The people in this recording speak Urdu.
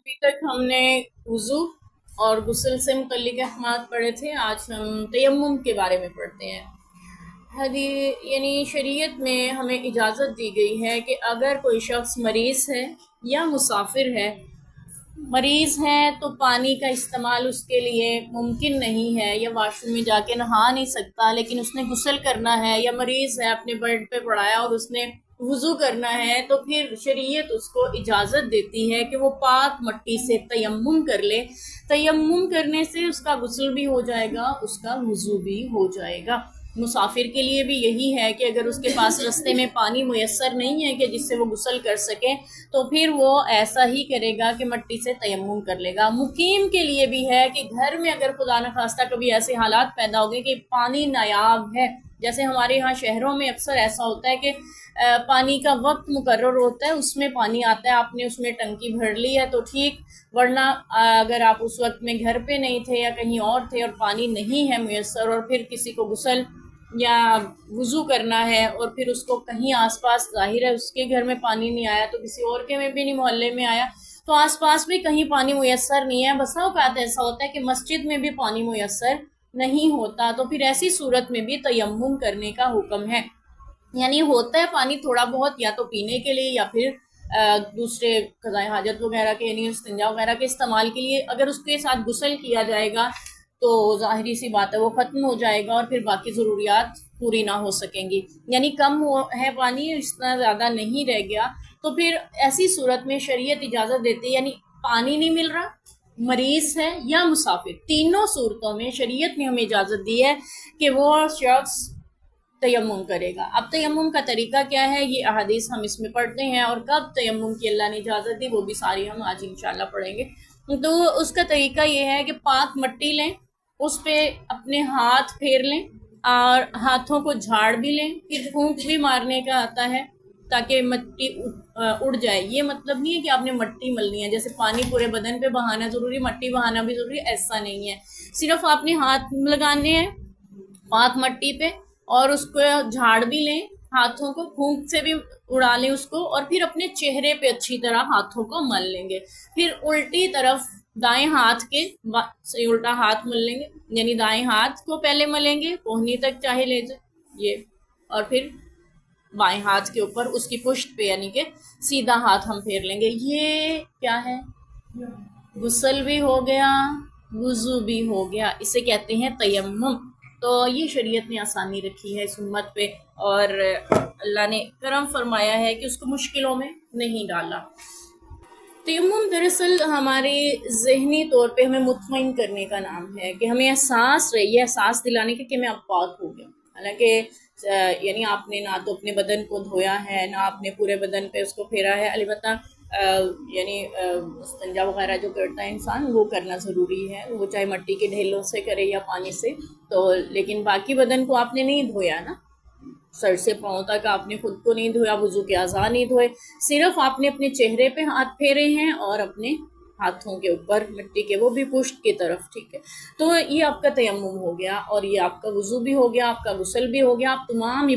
ابھی تک ہم نے وضو اور غسل سے متعلق احکامات پڑھے تھے. آج ہم تیمم کے بارے میں پڑھتے ہیں. یعنی شریعت میں ہمیں اجازت دی گئی ہے کہ اگر کوئی شخص مریض ہے یا مسافر ہے. مریض ہے تو پانی کا استعمال اس کے لیے ممکن نہیں ہے، یا واش روم میں جا کے نہا نہیں سکتا، لیکن اس نے غسل کرنا ہے، یا مریض ہے اپنے بیڈ پہ پڑایا اور اس نے وضو کرنا ہے، تو پھر شریعت اس کو اجازت دیتی ہے کہ وہ پاک مٹی سے تیمم کر لے. تیمم کرنے سے اس کا غسل بھی ہو جائے گا، اس کا وضو بھی ہو جائے گا. مسافر کے لیے بھی یہی ہے کہ اگر اس کے پاس رستے میں پانی میسر نہیں ہے کہ جس سے وہ غسل کر سکے، تو پھر وہ ایسا ہی کرے گا کہ مٹی سے تیمم کر لے گا. مقیم کے لیے بھی ہے کہ گھر میں اگر خدا نخواستہ کبھی ایسے حالات پیدا ہو گئے کہ پانی نایاب ہے، جیسے ہمارے ہاں شہروں میں اکثر ایسا ہوتا ہے کہ پانی کا وقت مقرر ہوتا ہے، اس میں پانی آتا ہے، آپ نے اس میں ٹنکی بھر لی ہے تو ٹھیک، ورنہ اگر آپ اس وقت میں گھر پہ نہیں تھے یا کہیں اور تھے اور پانی نہیں ہے میسر، اور پھر کسی کو غسل یا وضو کرنا ہے اور پھر اس کو کہیں آس پاس، ظاہر ہے اس کے گھر میں پانی نہیں آیا تو کسی اور کے میں بھی نہیں، محلے میں آیا تو آس پاس بھی کہیں پانی میسر نہیں ہے. بسا اوقات ایسا ہوتا ہے کہ مسجد میں بھی پانی میسر نہیں ہوتا، تو پھر ایسی صورت میں بھی تیمم کرنے کا حکم ہے. یعنی ہوتا ہے پانی تھوڑا بہت، یا تو پینے کے لیے یا پھر دوسرے قضاء حاجت وغیرہ کے، یعنی استنجا وغیرہ کے استعمال کے لیے. اگر اس کے ساتھ غسل کیا جائے گا تو ظاہری سی بات ہے وہ ختم ہو جائے گا اور پھر باقی ضروریات پوری نہ ہو سکیں گی. یعنی کم ہے پانی، اتنا زیادہ نہیں رہ گیا، تو پھر ایسی صورت میں شریعت اجازت دیتی ہے. یعنی پانی نہیں مل رہا، مریض ہے یا مسافر، تینوں صورتوں میں شریعت نے ہمیں اجازت دی ہے کہ وہ شخص تیمم کرے گا. اب تیمم کا طریقہ کیا ہے، یہ احادیث ہم اس میں پڑھتے ہیں، اور کب تیمم کی اللہ نے اجازت دی وہ بھی ساری ہم آج انشاءاللہ پڑھیں گے. تو اس کا طریقہ یہ ہے کہ پاک مٹی لیں، اس پہ اپنے ہاتھ پھیر لیں اور ہاتھوں کو جھاڑ بھی لیں، پھر پھونک بھی مارنے کا آتا ہے تاکہ مٹی اڑ جائے. یہ مطلب نہیں ہے کہ آپ نے مٹی ملنی ہے، جیسے پانی پورے بدن پہ بہانا ضروری، مٹی بہانا بھی ضروری، ایسا نہیں ہے. صرف آپ نے ہاتھ لگانے ہیں پاک مٹی پہ اور اس کو جھاڑ بھی لیں، ہاتھوں کو پھونک سے بھی اڑا لیں اس کو، اور پھر اپنے چہرے پہ اچھی طرح ہاتھوں کو مل لیں گے. پھر الٹی طرف دائیں ہاتھ کے سے الٹا ہاتھ مل لیں گے، یعنی دائیں ہاتھ کو پہلے ملیں گے، کوہنی تک چاہے لے جائے یہ، اور پھر بائیں ہاتھ کے اوپر اس کی پشت پہ یعنی کہ سیدھا ہاتھ ہم پھیر لیں گے. یہ کیا ہے؟ غسل بھی ہو گیا، وضو بھی ہو گیا، اسے کہتے ہیں تیمم. تو یہ شریعت نے آسانی رکھی ہے اس امت پہ، اور اللہ نے کرم فرمایا ہے کہ اس کو مشکلوں میں نہیں ڈالا. تیمم دراصل ہمارے ذہنی طور پہ ہمیں مطمئن کرنے کا نام ہے، کہ ہمیں احساس رہے، یہ احساس دلانے کا کہ میں اب پاک ہو گیا. حالانکہ یعنی آپ نے نہ تو اپنے بدن کو دھویا ہے، نہ اپنے پورے بدن پہ اس کو پھیرا ہے. البتہ یعنی استنجا وغیرہ جو کرتا ہے انسان وہ کرنا ضروری ہے، وہ چاہے مٹی کے ڈھیلوں سے کرے یا پانی سے، تو لیکن باقی بدن کو آپ نے نہیں دھویا نا، سر سے پاؤں تک آپ نے خود کو نہیں دھویا، وضو کے اعضاء نہیں دھوئے، صرف آپ نے اپنے چہرے پہ ہاتھ پھیرے ہیں اور اپنے ہاتھوں کے اوپر مٹی کے، وہ بھی پشت کی طرف. ٹھیک ہے، تو یہ آپ کا تیمم ہو گیا، اور یہ آپ کا وضو بھی ہو گیا، آپ کا غسل بھی ہو گیا. آپ تمام